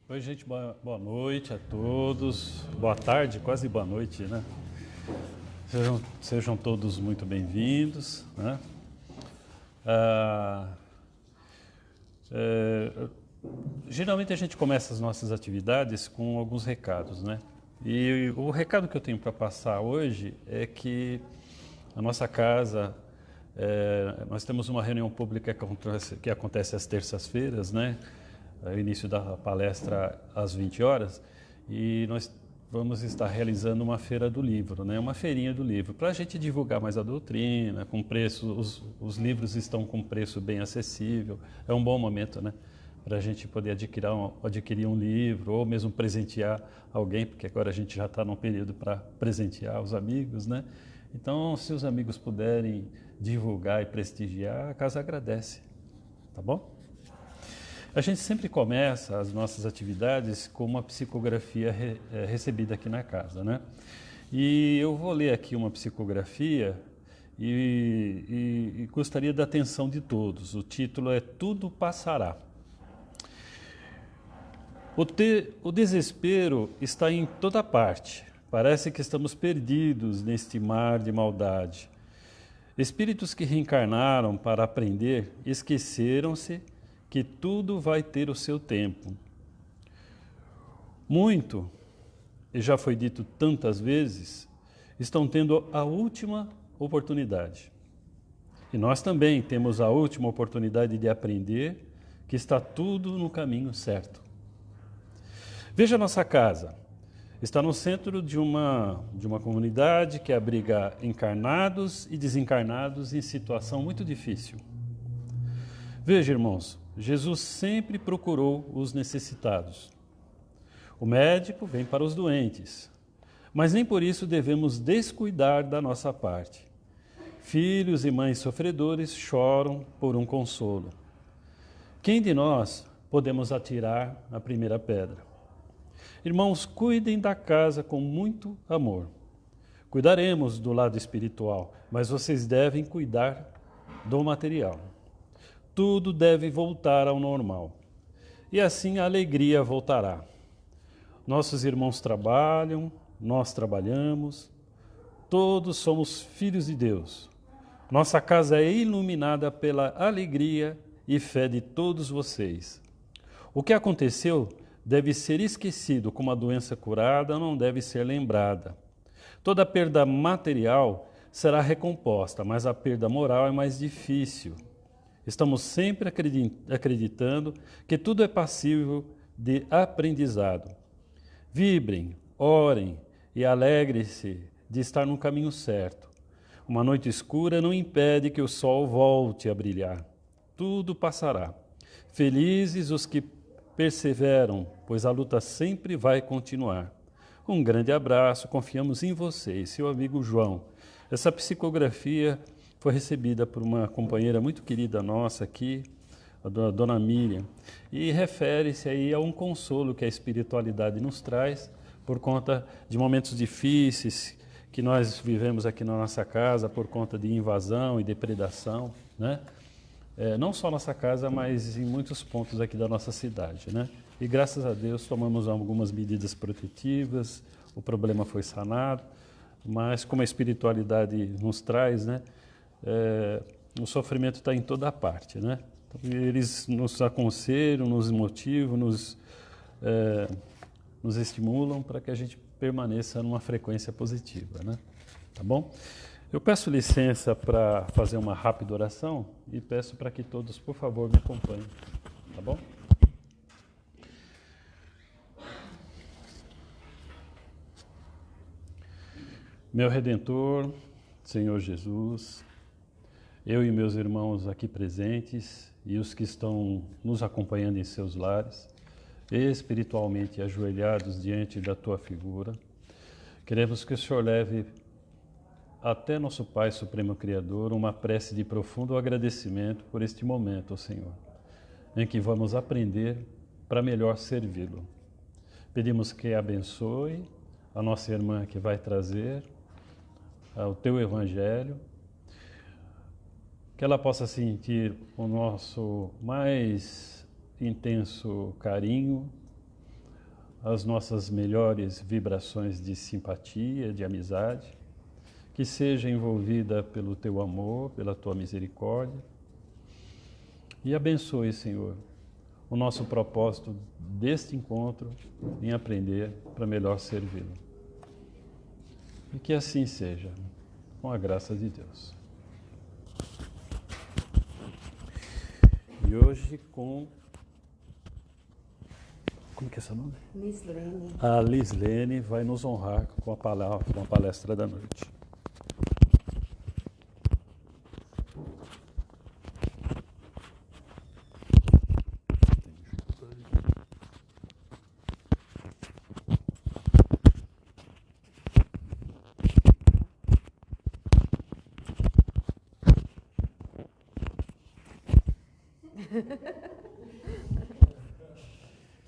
Oi, gente, boa noite a todos. Boa tarde, quase boa noite, né? Sejam todos muito bem-vindos, né? Ah, é, Geralmente a gente começa as nossas atividades com alguns recados, né? E o recado que eu tenho para passar hoje é que a nossa casa, nós temos uma reunião pública que acontece às terças-feiras, né? O início da palestra às 20 horas, e nós vamos estar realizando uma feira do livro, né? Uma feirinha do livro, para a gente divulgar mais a doutrina, com preço, os livros estão com preço bem acessível, é um bom momento, né? Para a gente poder adquirir um livro, ou mesmo presentear alguém, porque agora a gente já está num período para presentear os amigos, né? Então, se os amigos puderem divulgar e prestigiar, a casa agradece, tá bom? A gente sempre começa as nossas atividades com uma psicografia recebida aqui na casa, né? E eu vou ler aqui uma psicografia e gostaria da atenção de todos. O título é Tudo Passará. O desespero está em toda parte. Parece que estamos perdidos neste mar de maldade. Espíritos que reencarnaram para aprender esqueceram-se que tudo vai ter o seu tempo. Muito, e já foi dito tantas vezes, estão tendo a última oportunidade. E nós também temos a última oportunidade de aprender que está tudo no caminho certo. Veja a nossa casa. Está no centro de uma comunidade que abriga encarnados e desencarnados em situação muito difícil. Veja, irmãos, Jesus sempre procurou os necessitados. O médico vem para os doentes, mas nem por isso devemos descuidar da nossa parte. Filhos e mães sofredores choram por um consolo. Quem de nós podemos atirar a primeira pedra? Irmãos, cuidem da casa com muito amor. Cuidaremos do lado espiritual, mas vocês devem cuidar do material. Tudo deve voltar ao normal. E assim a alegria voltará. Nossos irmãos trabalham, nós trabalhamos, todos somos filhos de Deus. Nossa casa é iluminada pela alegria e fé de todos vocês. O que aconteceu deve ser esquecido, como a doença curada não deve ser lembrada. Toda perda material será recomposta, mas a perda moral é mais difícil. Estamos sempre acreditando que tudo é passível de aprendizado. Vibrem, orem e alegrem-se de estar no caminho certo. Uma noite escura não impede que o sol volte a brilhar. Tudo passará. Felizes os que perseveram, pois a luta sempre vai continuar. Um grande abraço, confiamos em vocês, seu amigo João. Essa psicografia foi recebida por uma companheira muito querida nossa aqui, a dona Miriam, e refere-se aí a um consolo que a espiritualidade nos traz por conta de momentos difíceis que nós vivemos aqui na nossa casa por conta de invasão e depredação, né? Não só nossa casa, mas em muitos pontos aqui da nossa cidade, né? E graças a Deus tomamos algumas medidas protetivas, o problema foi sanado, mas como a espiritualidade nos traz, né? O sofrimento está em toda parte, né? Então, eles nos aconselham, nos motivam, nos estimulam para que a gente permaneça numa frequência positiva, né? Tá bom? Eu peço licença para fazer uma rápida oração e peço para que todos, por favor, me acompanhem, tá bom? Meu Redentor, Senhor Jesus, eu e meus irmãos aqui presentes e os que estão nos acompanhando em seus lares, espiritualmente ajoelhados diante da Tua figura, queremos que o Senhor leve até nosso Pai Supremo Criador uma prece de profundo agradecimento por este momento, ó Senhor, em que vamos aprender para melhor servi-lo. Pedimos que abençoe a nossa irmã que vai trazer o Teu Evangelho, que ela possa sentir o nosso mais intenso carinho as nossas melhores vibrações de simpatia, de amizade, que seja envolvida pelo teu amor, pela tua misericórdia. E abençoe, Senhor, o nosso propósito deste encontro em aprender para melhor servi-lo. E que assim seja, com a graça de Deus. E hoje com... Como que é seu nome? Lislene. A Lislene vai nos honrar com a palavra, com a palestra da noite.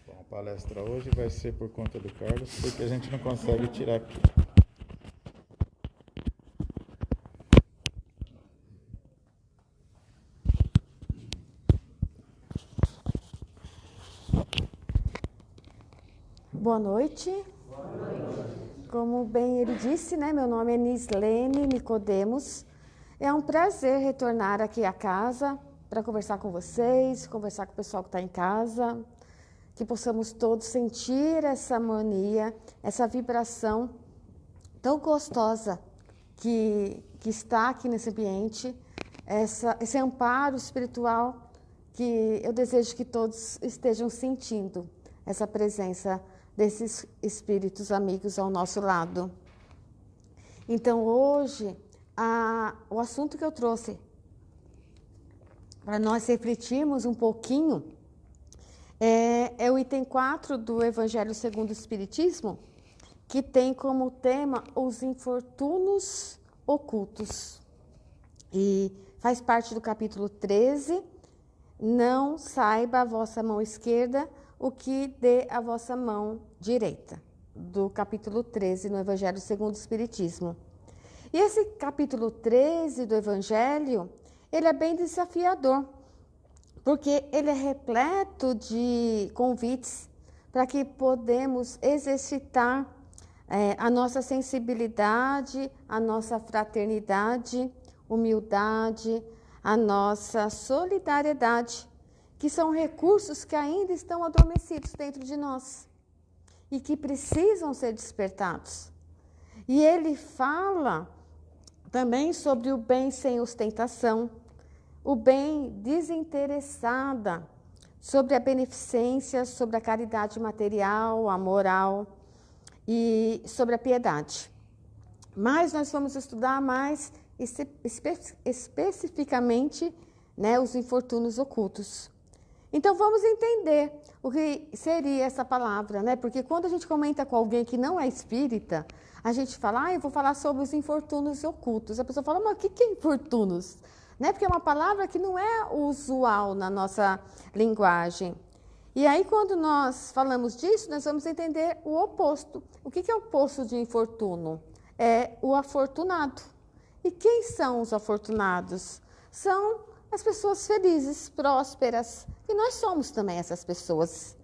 Bom, a palestra hoje vai ser por conta do Carlos, porque a gente não consegue tirar aqui. Boa noite. Boa noite. Como bem ele disse, né? Meu nome é Lislene Nicodemos. É um prazer retornar aqui à casa para conversar com vocês, conversar com o pessoal que está em casa, que possamos todos sentir essa harmonia, essa vibração tão gostosa que está aqui nesse ambiente, esse amparo espiritual que eu desejo que todos estejam sentindo, essa presença desses espíritos amigos ao nosso lado. Então, hoje, o assunto que eu trouxe para nós refletirmos um pouquinho é o item 4 do Evangelho segundo o Espiritismo, que tem como tema os infortúnios ocultos. E faz parte do capítulo 13, não saiba a vossa mão esquerda o que dê a vossa mão direita, do capítulo 13 no Evangelho segundo o Espiritismo. E esse capítulo 13 do Evangelho, ele é bem desafiador, porque ele é repleto de convites para que podemos exercitar a nossa sensibilidade, a nossa fraternidade, humildade, a nossa solidariedade, que são recursos que ainda estão adormecidos dentro de nós e que precisam ser despertados. E ele fala também sobre o bem sem ostentação, o bem desinteressada, sobre a beneficência, sobre a caridade material, a moral e sobre a piedade. Mas nós vamos estudar mais especificamente, né, os infortúnios ocultos. Então vamos entender o que seria essa palavra, né? Porque quando a gente comenta com alguém que não é espírita, a gente fala, eu vou falar sobre os infortúnios ocultos. A pessoa fala, mas o que é infortúnios? Né? Porque é uma palavra que não é usual na nossa linguagem. E aí, quando nós falamos disso, nós vamos entender o oposto. O que é o oposto de infortúnio? É o afortunado. E quem são os afortunados? São as pessoas felizes, prósperas, e nós somos também essas pessoas.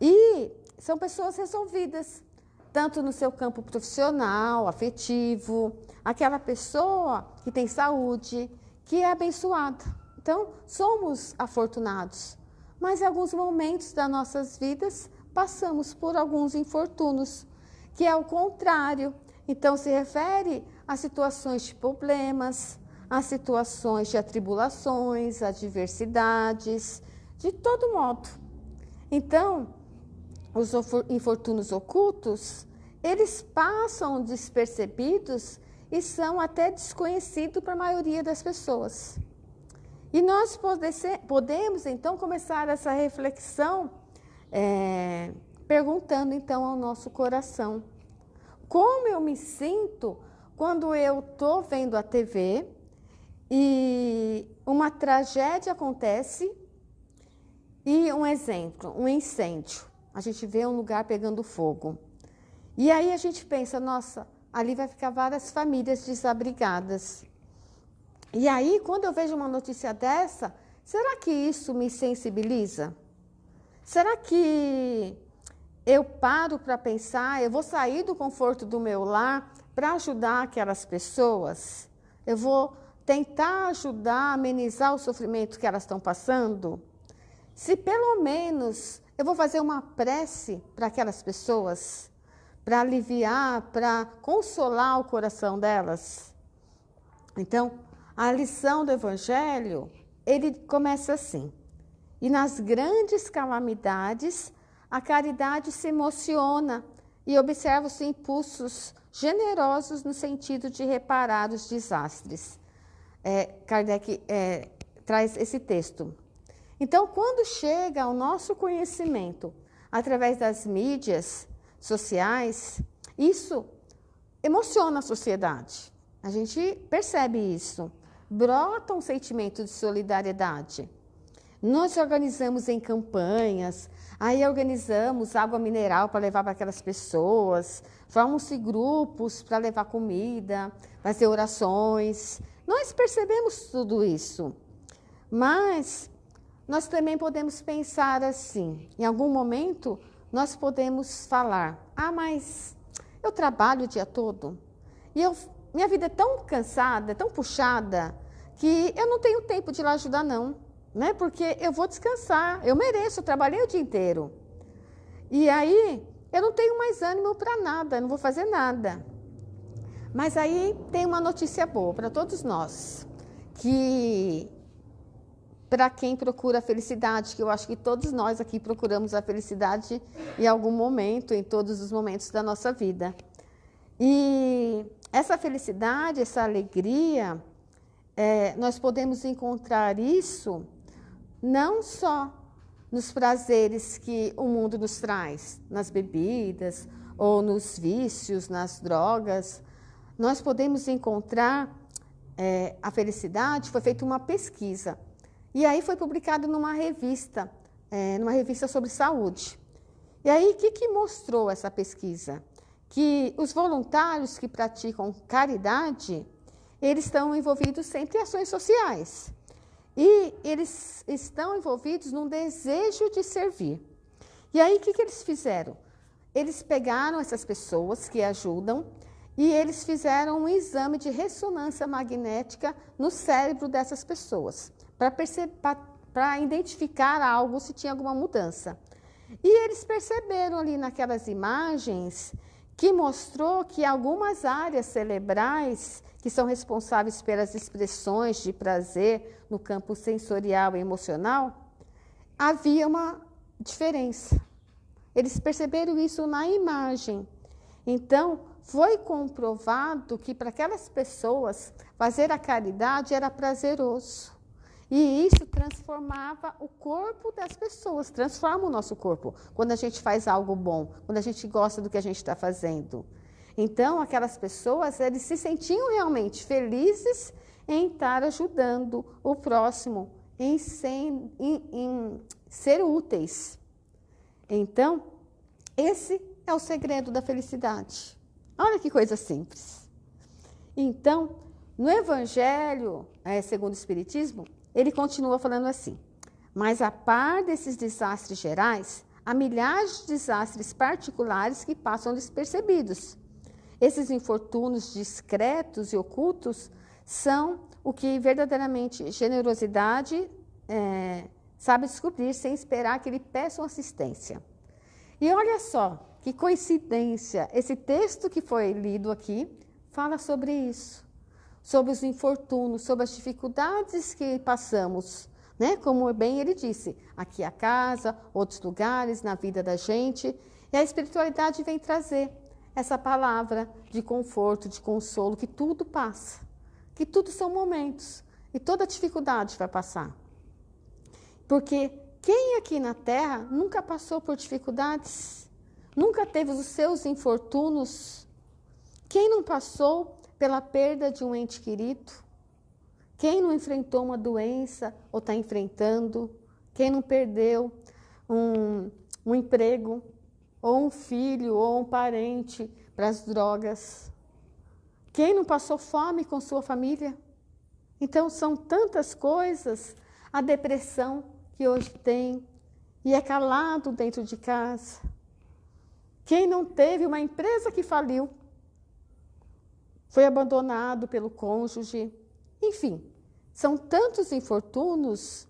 E são pessoas resolvidas, tanto no seu campo profissional, afetivo, aquela pessoa que tem saúde, que é abençoada. Então, somos afortunados, mas em alguns momentos das nossas vidas passamos por alguns infortúnios, que é o contrário. Então, se refere a situações de problemas, a situações de atribulações, adversidades, de todo modo. Então, os infortúnios ocultos, eles passam despercebidos e são até desconhecidos para a maioria das pessoas. E nós podemos, então, começar essa reflexão perguntando, então, ao nosso coração: como eu me sinto quando eu estou vendo a TV e uma tragédia acontece e um exemplo, um incêndio. A gente vê um lugar pegando fogo. E aí a gente pensa, nossa, ali vai ficar várias famílias desabrigadas. E aí, quando eu vejo uma notícia dessa, será que isso me sensibiliza? Será que eu paro para pensar, eu vou sair do conforto do meu lar para ajudar aquelas pessoas? Eu vou tentar ajudar, amenizar o sofrimento que elas estão passando? Se pelo menos eu vou fazer uma prece para aquelas pessoas, para aliviar, para consolar o coração delas? Então, a lição do Evangelho, ele começa assim: e nas grandes calamidades, a caridade se emociona e observa os impulsos generosos no sentido de reparar os desastres. Kardec traz esse texto. Então, quando chega ao nosso conhecimento, através das mídias sociais, isso emociona a sociedade. A gente percebe isso. Brota um sentimento de solidariedade. Nós organizamos em campanhas, aí organizamos água mineral para levar para aquelas pessoas, formam-se grupos para levar comida, fazer orações. Nós percebemos tudo isso, mas nós também podemos pensar assim, em algum momento nós podemos falar, mas eu trabalho o dia todo e minha vida é tão cansada, tão puxada, que eu não tenho tempo de ir lá ajudar não. Né? Porque eu vou descansar, eu mereço, eu trabalhei o dia inteiro. E aí, eu não tenho mais ânimo para nada, não vou fazer nada. Mas aí tem uma notícia boa para todos nós, que para quem procura a felicidade, que eu acho que todos nós aqui procuramos a felicidade em algum momento, em todos os momentos da nossa vida. E essa felicidade, essa alegria, nós podemos encontrar isso não só nos prazeres que o mundo nos traz, nas bebidas, ou nos vícios, nas drogas. Nós podemos encontrar a felicidade. Foi feita uma pesquisa, e aí foi publicado numa revista sobre saúde. E aí, o que mostrou essa pesquisa? Que os voluntários que praticam caridade, eles estão envolvidos sempre em ações sociais. E eles estão envolvidos num desejo de servir. E aí, o que eles fizeram? Eles pegaram essas pessoas que ajudam e eles fizeram um exame de ressonância magnética no cérebro dessas pessoas, para identificar algo, se tinha alguma mudança. E eles perceberam ali naquelas imagens que mostrou que algumas áreas cerebrais que são responsáveis pelas expressões de prazer no campo sensorial e emocional, havia uma diferença. Eles perceberam isso na imagem. Então, foi comprovado que para aquelas pessoas fazer a caridade era prazeroso. E isso transformava o corpo das pessoas, transforma o nosso corpo quando a gente faz algo bom, quando a gente gosta do que a gente está fazendo. Então, aquelas pessoas, eles se sentiam realmente felizes em estar ajudando o próximo, em ser úteis. Então, esse é o segredo da felicidade. Olha que coisa simples. Então, no Evangelho, segundo o Espiritismo, ele continua falando assim: mas a par desses desastres gerais, há milhares de desastres particulares que passam despercebidos. Esses infortúnios discretos e ocultos são o que verdadeiramente generosidade sabe descobrir sem esperar que lhe peçam assistência. E olha só, que coincidência, esse texto que foi lido aqui fala sobre isso, sobre os infortúnios, sobre as dificuldades que passamos, né? Como bem ele disse, aqui a casa, outros lugares na vida da gente, e a espiritualidade vem trazer essa palavra de conforto, de consolo, que tudo passa, que tudo são momentos, e toda dificuldade vai passar. Porque quem aqui na Terra nunca passou por dificuldades? Nunca teve os seus infortúnios? Quem não passou pela perda de um ente querido? Quem não enfrentou uma doença ou está enfrentando? Quem não perdeu um emprego, ou um filho, ou um parente para as drogas? Quem não passou fome com sua família? Então, são tantas coisas. A depressão que hoje tem, e é calado dentro de casa. Quem não teve uma empresa que faliu, foi abandonado pelo cônjuge, enfim, são tantos infortúnios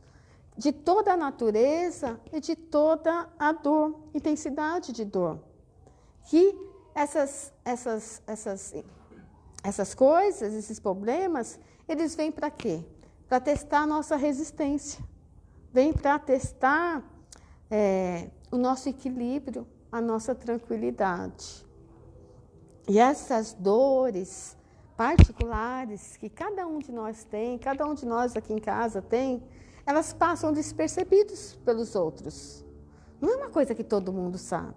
de toda a natureza e de toda a dor, intensidade de dor, que essas coisas, esses problemas, eles vêm para quê? Para testar a nossa resistência, vêm para testar o nosso equilíbrio, a nossa tranquilidade. E essas dores particulares que cada um de nós tem, cada um de nós aqui em casa tem, elas passam despercebidas pelos outros. Não é uma coisa que todo mundo sabe.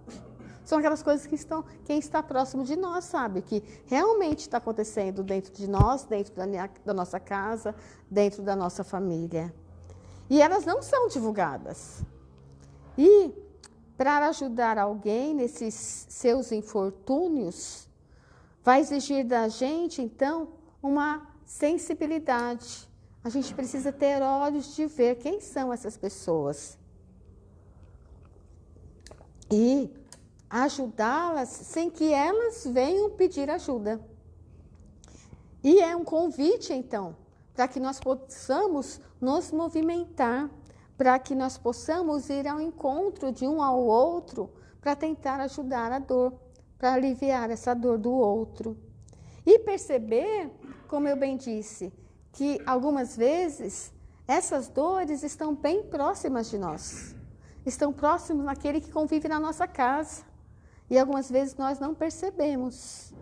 São aquelas coisas que quem está próximo de nós sabe, que realmente está acontecendo dentro de nós, dentro da nossa casa, dentro da nossa família. E elas não são divulgadas. E para ajudar alguém nesses seus infortúnios, vai exigir da gente, então, uma sensibilidade. A gente precisa ter olhos de ver quem são essas pessoas. E ajudá-las sem que elas venham pedir ajuda. E é um convite, então, para que nós possamos nos movimentar, para que nós possamos ir ao encontro de um ao outro, para tentar ajudar a dor, para aliviar essa dor do outro. E perceber, como eu bem disse, que algumas vezes essas dores estão bem próximas de nós. Estão próximos naquele que convive na nossa casa. E algumas vezes nós não percebemos.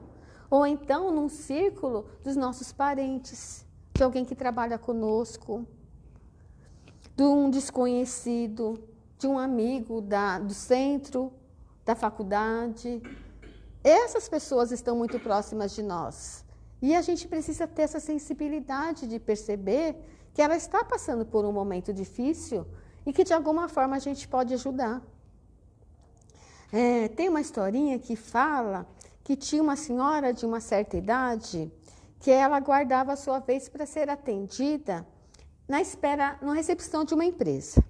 Ou então num círculo dos nossos parentes, de alguém que trabalha conosco, de um desconhecido, de um amigo do centro, da faculdade. Essas pessoas estão muito próximas de nós. E a gente precisa ter essa sensibilidade de perceber que ela está passando por um momento difícil e que de alguma forma a gente pode ajudar. Tem uma historinha que fala que tinha uma senhora de uma certa idade que ela aguardava a sua vez para ser atendida na recepção de uma empresa.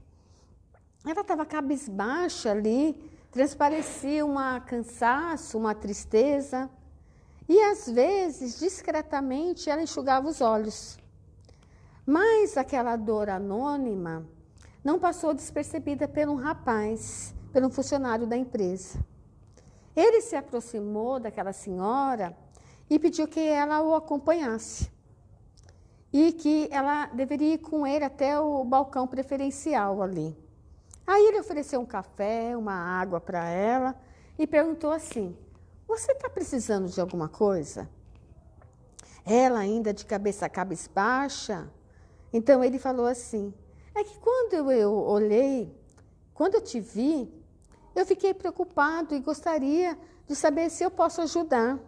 Ela estava cabisbaixa ali, transparecia um cansaço, uma tristeza, e às vezes, discretamente, ela enxugava os olhos. Mas aquela dor anônima não passou despercebida por um rapaz, por um funcionário da empresa. Ele se aproximou daquela senhora e pediu que ela o acompanhasse. E que ela deveria ir com ele até o balcão preferencial ali. Aí ele ofereceu um café, uma água para ela e perguntou assim: você está precisando de alguma coisa? Ela ainda de cabeça cabisbaixa. Então ele falou assim: é que quando eu olhei, quando eu te vi, eu fiquei preocupado e gostaria de saber se eu posso ajudar.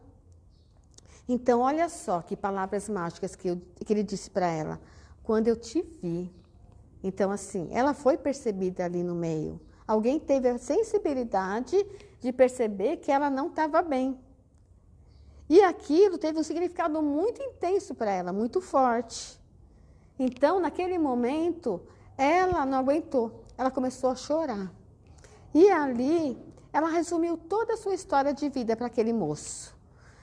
Então, olha só que palavras mágicas que ele disse para ela. Quando eu te vi. Então, assim, ela foi percebida ali no meio. Alguém teve a sensibilidade de perceber que ela não estava bem. E aquilo teve um significado muito intenso para ela, muito forte. Então, naquele momento, ela não aguentou. Ela começou a chorar. E ali, ela resumiu toda a sua história de vida para aquele moço.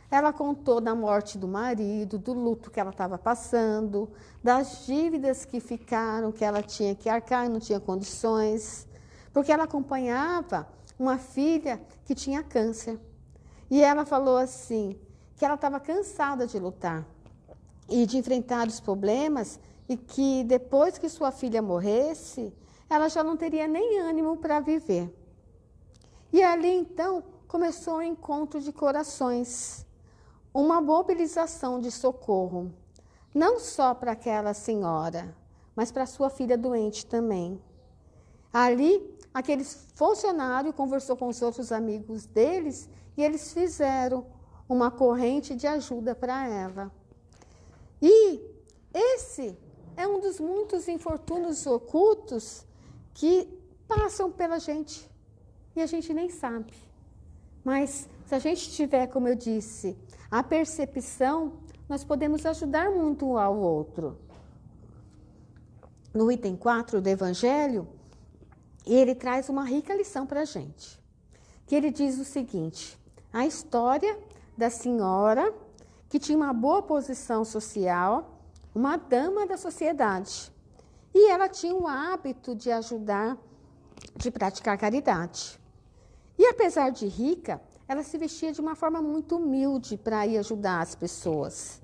Ela contou da morte do marido, do luto que ela estava passando, das dívidas que ficaram, que ela tinha que arcar e não tinha condições, porque ela acompanhava uma filha que tinha câncer. E ela falou assim, que ela estava cansada de lutar e de enfrentar os problemas e que depois que sua filha morresse, ela já não teria nem ânimo para viver. E ali, então, começou um encontro de corações, uma mobilização de socorro, não só para aquela senhora, mas para sua filha doente também. Ali, aquele funcionário conversou com os outros amigos deles e eles fizeram uma corrente de ajuda para ela. E esse é um dos muitos infortúnios ocultos que passam pela gente e a gente nem sabe. Mas se a gente tiver, como eu disse, a percepção, nós podemos ajudar muito um ao outro. No item 4 do Evangelho, ele traz uma rica lição para a gente, que ele diz o seguinte: a história da senhora que tinha uma boa posição social, uma dama da sociedade. E ela tinha o hábito de ajudar, de praticar caridade. E apesar de rica, ela se vestia de uma forma muito humilde para ir ajudar as pessoas.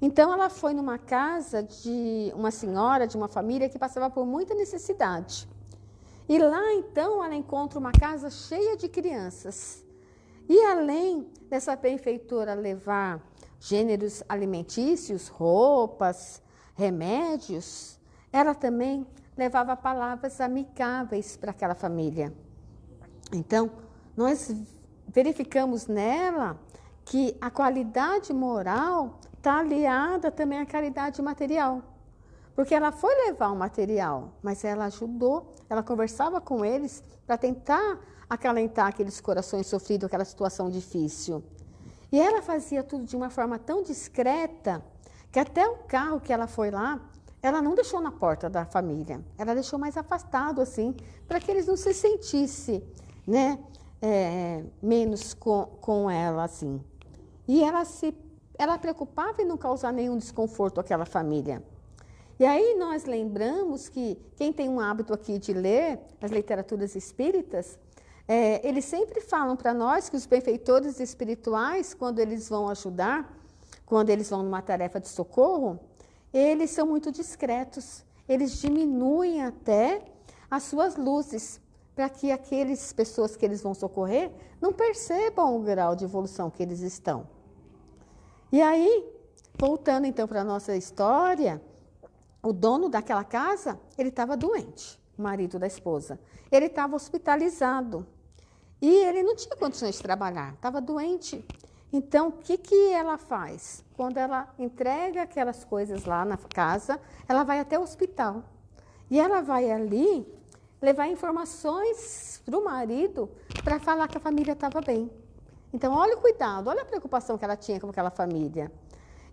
Então, ela foi numa casa de uma senhora, de uma família que passava por muita necessidade. E lá, então, ela encontra uma casa cheia de crianças. E além dessa benfeitora levar gêneros alimentícios, roupas, remédios, ela também levava palavras amigáveis para aquela família. Então, nós verificamos nela que a qualidade moral está aliada também à caridade material. Porque ela foi levar o material, mas ela ajudou, ela conversava com eles para tentar acalentar aqueles corações sofridos, aquela situação difícil. E ela fazia tudo de uma forma tão discreta que até o carro que ela foi lá, ela não deixou na porta da família. Ela deixou mais afastado, assim, para que eles não se sentissem, né, menos com ela, assim. E ela preocupava em não causar nenhum desconforto àquela família. E aí nós lembramos que quem tem um hábito aqui de ler as literaturas espíritas, eles sempre falam para nós que os benfeitores espirituais, quando eles vão ajudar, quando eles vão numa tarefa de socorro, eles são muito discretos. Eles diminuem até as suas luzes, para que aquelas pessoas que eles vão socorrer não percebam o grau de evolução que eles estão. E aí, voltando então para a nossa história, o dono daquela casa, ele estava doente, o marido da esposa. Ele estava hospitalizado. E ele não tinha condições de trabalhar, estava doente. Então, o que ela faz? Quando ela entrega aquelas coisas lá na casa, ela vai até o hospital. E ela vai ali levar informações para o marido para falar que a família estava bem. Então, olha o cuidado, olha a preocupação que ela tinha com aquela família.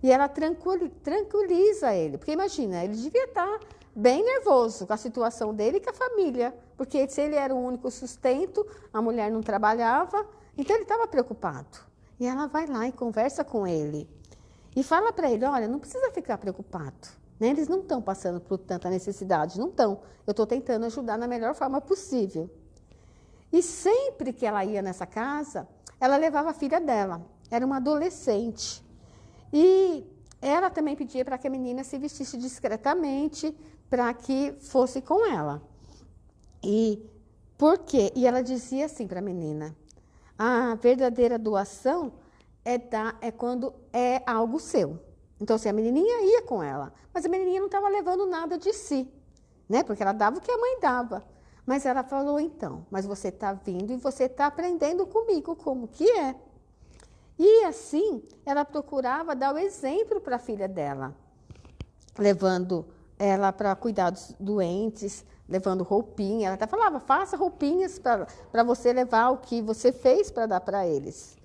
E ela tranquiliza ele, porque imagina, ele devia estar bem nervoso com a situação dele e com a família, porque se ele era o único sustento, a mulher não trabalhava, então ele estava preocupado. E ela vai lá e conversa com ele e fala para ele: olha, não precisa ficar preocupado, né? Eles não estão passando por tanta necessidade, não estão. Eu estou tentando ajudar na melhor forma possível. E sempre que ela ia nessa casa, ela levava a filha dela, era uma adolescente. E ela também pedia para que a menina se vestisse discretamente para que fosse com ela. E por quê? E ela dizia assim para a menina: a verdadeira doação é quando é algo seu. Então, assim, a menininha ia com ela, mas a menininha não estava levando nada de si, né? Porque ela dava o que a mãe dava. Mas ela falou: então, mas você está vindo e você está aprendendo comigo como que é. E assim, ela procurava dar o exemplo para a filha dela, levando ela para cuidar dos doentes, levando roupinha. Ela até falava: faça roupinhas para você levar o que você fez para dar para eles.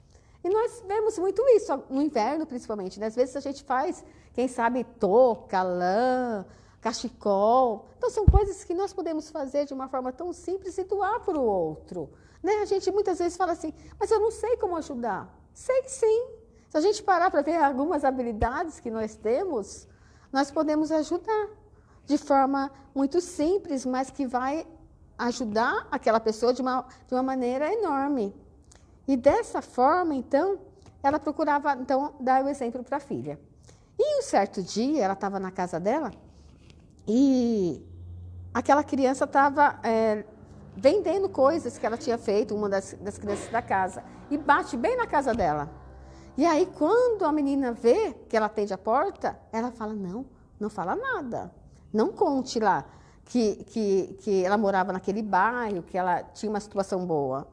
E nós vemos muito isso, no inverno principalmente, né? Às vezes a gente faz, quem sabe, touca, lã, cachecol. Então, são coisas que nós podemos fazer de uma forma tão simples e doar para o outro, né? A gente muitas vezes fala assim: mas eu não sei como ajudar. Sei sim. Se a gente parar para ver algumas habilidades que nós temos, nós podemos ajudar de forma muito simples, mas que vai ajudar aquela pessoa de uma maneira enorme. E dessa forma, então, ela procurava dar o exemplo para a filha. E um certo dia, ela estava na casa dela e aquela criança estava vendendo coisas que ela tinha feito, uma das crianças da casa, e bate bem na casa dela. E aí, quando a menina vê que ela atende a porta, ela fala: não fala nada, não conte lá que ela morava naquele bairro, que ela tinha uma situação boa.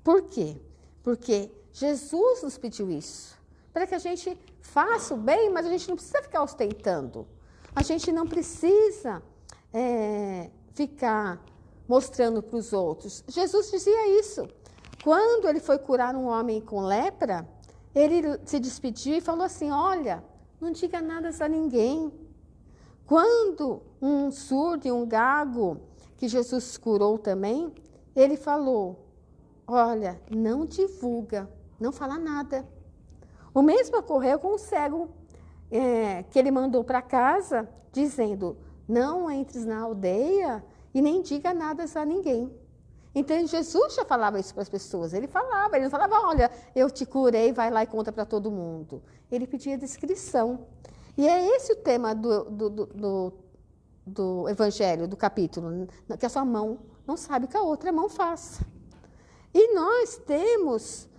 Por quê? Porque Jesus nos pediu isso, para que a gente faça o bem, mas a gente não precisa ficar ostentando. A gente não precisa ficar mostrando para os outros. Jesus dizia isso. Quando ele foi curar um homem com lepra, ele se despediu e falou assim: olha, não diga nada a ninguém. Quando um surdo e um gago, que Jesus curou também, ele falou: olha, não divulga, não fala nada. O mesmo ocorreu com o cego, que ele mandou para casa, dizendo, não entres na aldeia e nem diga nada a ninguém. Então, Jesus já falava isso para as pessoas. Ele não falava, olha, eu te curei, vai lá e conta para todo mundo. Ele pedia descrição. E é esse o tema do evangelho, do capítulo, que a sua mão não sabe o que a outra mão faz. E nós temos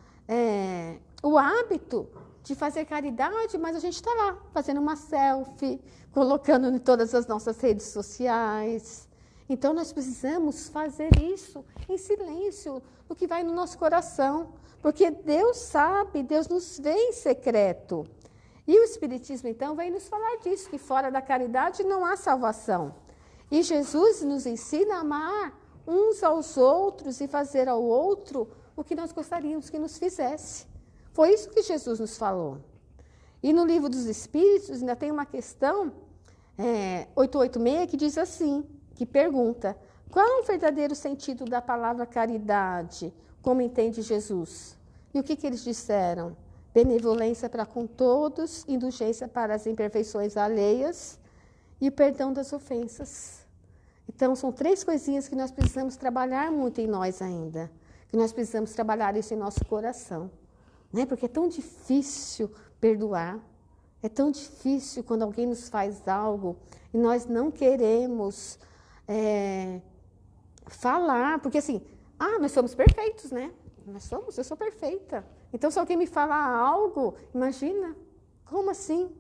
o hábito de fazer caridade, mas a gente está lá, fazendo uma selfie, colocando em todas as nossas redes sociais. Então, nós precisamos fazer isso em silêncio, no que vai no nosso coração, porque Deus sabe, Deus nos vê em secreto. E o Espiritismo, então, vem nos falar disso, que fora da caridade não há salvação. E Jesus nos ensina a amar uns aos outros e fazer ao outro o que nós gostaríamos que nos fizesse. Foi isso que Jesus nos falou. E no Livro dos Espíritos ainda tem uma questão, 886, que diz assim, que pergunta, qual é o verdadeiro sentido da palavra caridade, como entende Jesus? E o que eles disseram? Benevolência para com todos, indulgência para as imperfeições alheias e perdão das ofensas. Então, são 3 coisinhas que nós precisamos trabalhar muito em nós ainda, que nós precisamos trabalhar isso em nosso coração. Né? Porque é tão difícil perdoar, é tão difícil quando alguém nos faz algo e nós não queremos falar, porque assim, nós somos perfeitos, né? Eu sou perfeita. Então, se alguém me falar algo, imagina, como assim?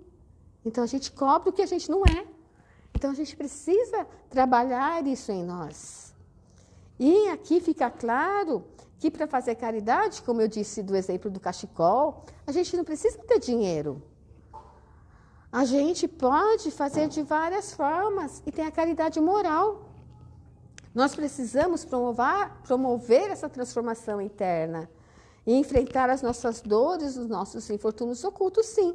Então, a gente cobre o que a gente não é. Então, a gente precisa trabalhar isso em nós. E aqui fica claro que para fazer caridade, como eu disse do exemplo do cachecol, a gente não precisa ter dinheiro. A gente pode fazer de várias formas e tem a caridade moral. Nós precisamos promover essa transformação interna e enfrentar as nossas dores, os nossos infortúnios ocultos, sim.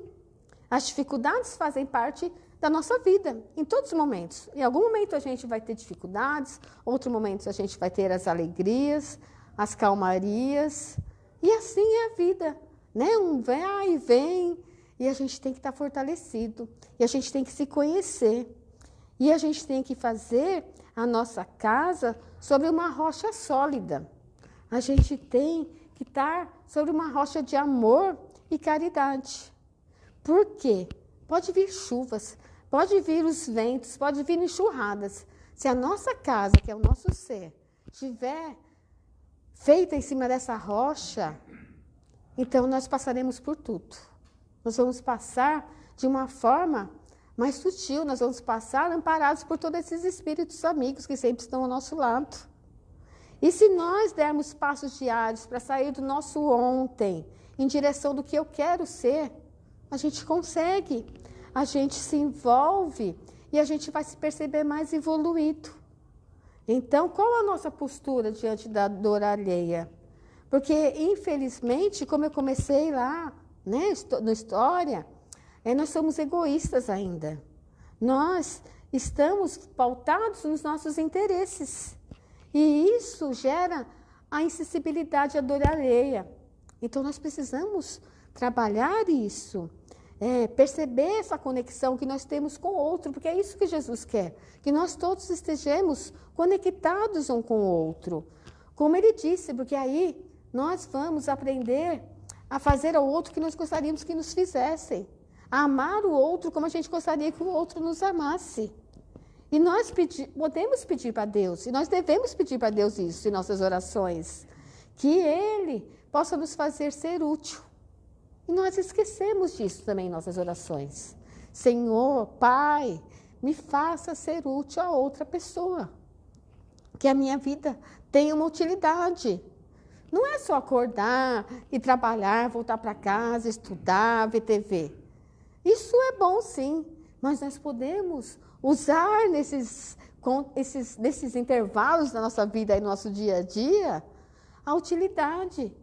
As dificuldades fazem parte da nossa vida, em todos os momentos. Em algum momento a gente vai ter dificuldades, outro momento a gente vai ter as alegrias, as calmarias, e assim é a vida, né? Um vai e vem, e a gente tem que estar fortalecido, e a gente tem que se conhecer, e a gente tem que fazer a nossa casa sobre uma rocha sólida. A gente tem que estar sobre uma rocha de amor e caridade. Por quê? Pode vir chuvas, pode vir os ventos, pode vir enxurradas. Se a nossa casa, que é o nosso ser, estiver feita em cima dessa rocha, então nós passaremos por tudo. Nós vamos passar de uma forma mais sutil, nós vamos passar amparados por todos esses espíritos amigos que sempre estão ao nosso lado. E se nós dermos passos diários para sair do nosso ontem, em direção do que eu quero ser, a gente consegue, a gente se envolve e a gente vai se perceber mais evoluído. Então, qual a nossa postura diante da dor alheia? Porque, infelizmente, como eu comecei lá, né, na história, nós somos egoístas ainda. Nós estamos pautados nos nossos interesses. E isso gera a insensibilidade à dor alheia. Então, nós precisamos trabalhar isso, perceber essa conexão que nós temos com o outro, porque é isso que Jesus quer, que nós todos estejamos conectados um com o outro. Como ele disse, porque aí nós vamos aprender a fazer ao outro o que nós gostaríamos que nos fizessem, a amar o outro como a gente gostaria que o outro nos amasse. E nós podemos pedir para Deus, e nós devemos pedir para Deus isso em nossas orações, que Ele possa nos fazer ser útil. E nós esquecemos disso também em nossas orações. Senhor, Pai, me faça ser útil a outra pessoa. Que a minha vida tenha uma utilidade. Não é só acordar e trabalhar, voltar para casa, estudar, ver TV. Isso é bom, sim, mas nós podemos usar nesses intervalos da nossa vida e no nosso dia a dia a utilidade,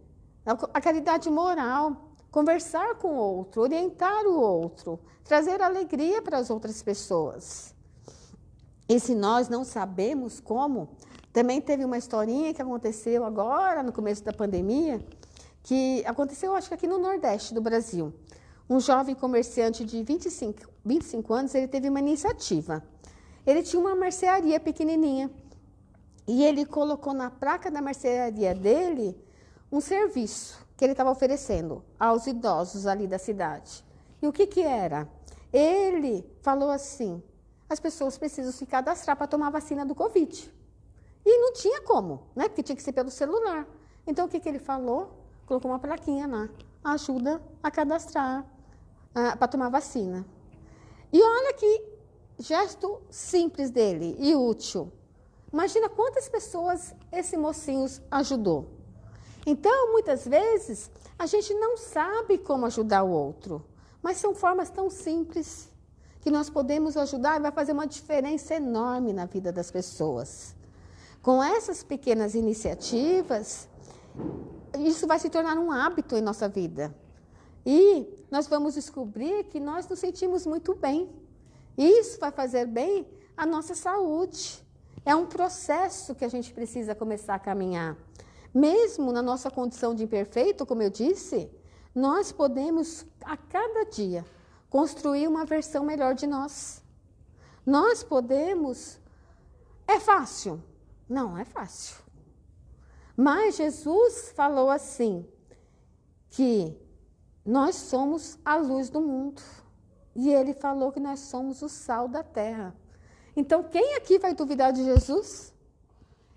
a caridade moral, conversar com o outro, orientar o outro, trazer alegria para as outras pessoas. E se nós não sabemos como Também teve uma historinha que aconteceu agora, no começo da pandemia, que aconteceu, acho que aqui no Nordeste do Brasil. Um jovem comerciante de 25 anos, ele teve uma iniciativa. Ele tinha uma mercearia pequenininha e ele colocou na placa da mercearia dele um serviço que ele estava oferecendo aos idosos ali da cidade. E o que que era? Ele falou assim, as pessoas precisam se cadastrar para tomar a vacina do Covid. E não tinha como, né? Porque tinha que ser pelo celular. Então, o que que ele falou? Colocou uma plaquinha lá, ajuda a cadastrar para tomar vacina. E olha que gesto simples dele e útil. Imagina quantas pessoas esse mocinho ajudou. Então, muitas vezes, a gente não sabe como ajudar o outro, mas são formas tão simples que nós podemos ajudar e vai fazer uma diferença enorme na vida das pessoas. Com essas pequenas iniciativas, isso vai se tornar um hábito em nossa vida. E nós vamos descobrir que nós nos sentimos muito bem. Isso vai fazer bem à nossa saúde. É um processo que a gente precisa começar a caminhar. Mesmo na nossa condição de imperfeito, como eu disse, nós podemos, a cada dia, construir uma versão melhor de nós. Nós podemos... É fácil? Não, é fácil. Mas Jesus falou assim, que nós somos a luz do mundo. E ele falou que nós somos o sal da terra. Então, quem aqui vai duvidar de Jesus?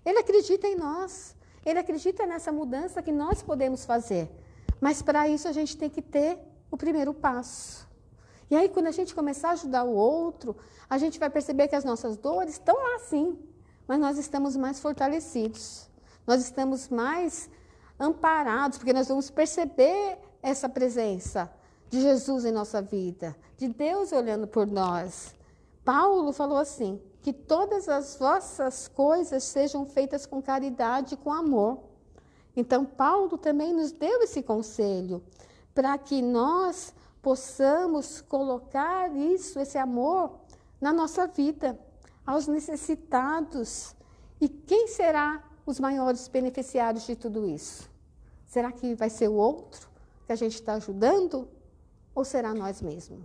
Ele acredita em nós. Ele acredita nessa mudança que nós podemos fazer. Mas, para isso, a gente tem que ter o primeiro passo. E aí, quando a gente começar a ajudar o outro, a gente vai perceber que as nossas dores estão lá, sim. Mas nós estamos mais fortalecidos. Nós estamos mais amparados, porque nós vamos perceber essa presença de Jesus em nossa vida, de Deus olhando por nós. Paulo falou assim, que todas as vossas coisas sejam feitas com caridade e com amor. Então, Paulo também nos deu esse conselho, para que nós possamos colocar isso, esse amor, na nossa vida, aos necessitados. E quem será os maiores beneficiários de tudo isso? Será que vai ser o outro que a gente está ajudando? Ou será nós mesmos?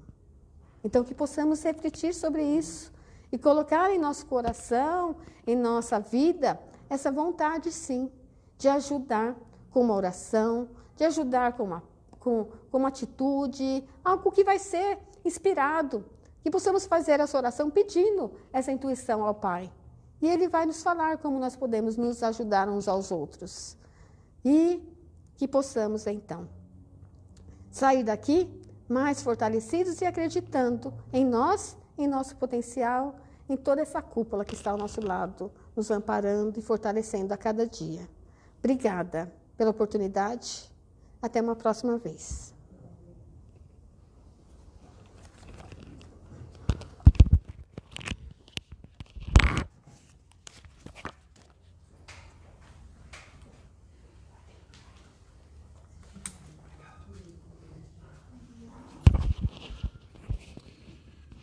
Então, que possamos refletir sobre isso e colocar em nosso coração, em nossa vida, essa vontade, sim, de ajudar com uma oração, de ajudar com uma atitude, algo que vai ser inspirado. Que possamos fazer essa oração pedindo essa intuição ao Pai. E Ele vai nos falar como nós podemos nos ajudar uns aos outros. E que possamos, então, sair daqui mais fortalecidos e acreditando em nós, em nosso potencial, em toda essa cúpula que está ao nosso lado, nos amparando e fortalecendo a cada dia. Obrigada pela oportunidade. Até uma próxima vez.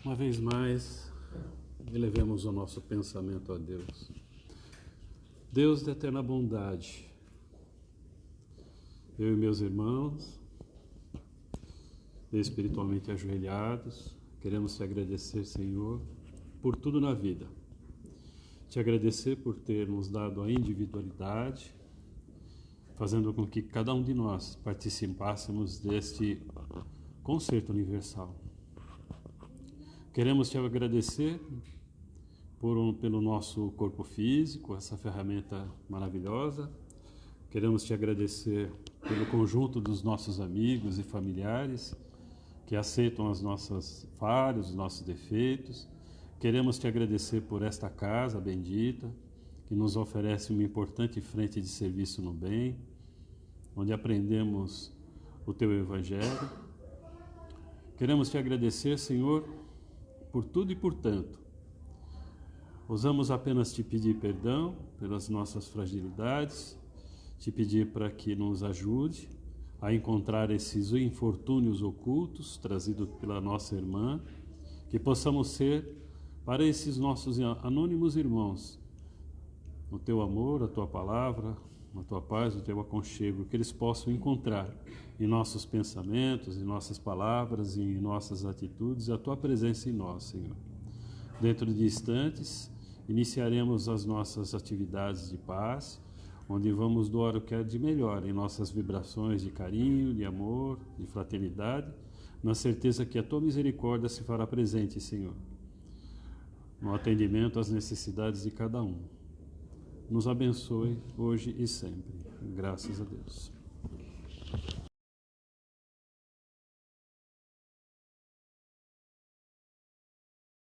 Uma vez mais, elevemos o nosso pensamento a Deus. Deus de eterna bondade, eu e meus irmãos, espiritualmente ajoelhados, queremos te agradecer, Senhor, por tudo na vida. Te agradecer por ter nos dado a individualidade, fazendo com que cada um de nós participássemos deste concerto universal. Queremos te agradecer pelo nosso corpo físico, essa ferramenta maravilhosa. Queremos te agradecer pelo conjunto dos nossos amigos e familiares que aceitam as nossas falhas, os nossos defeitos. Queremos te agradecer por esta casa bendita, que nos oferece uma importante frente de serviço no bem, onde aprendemos o teu Evangelho. Queremos te agradecer, Senhor, por tudo e por tanto. Ousamos apenas te pedir perdão pelas nossas fragilidades, te pedir para que nos ajude a encontrar esses infortúnios ocultos trazidos pela nossa irmã, que possamos ser, para esses nossos anônimos irmãos, o teu amor, a tua palavra, a tua paz, o teu aconchego, que eles possam encontrar em nossos pensamentos, em nossas palavras e em nossas atitudes a tua presença em nós, Senhor. Dentro de instantes, iniciaremos as nossas atividades de paz, onde vamos doar o que é de melhor em nossas vibrações de carinho, de amor, de fraternidade, na certeza que a tua misericórdia se fará presente, Senhor, no atendimento às necessidades de cada um. Nos abençoe hoje e sempre. Graças a Deus.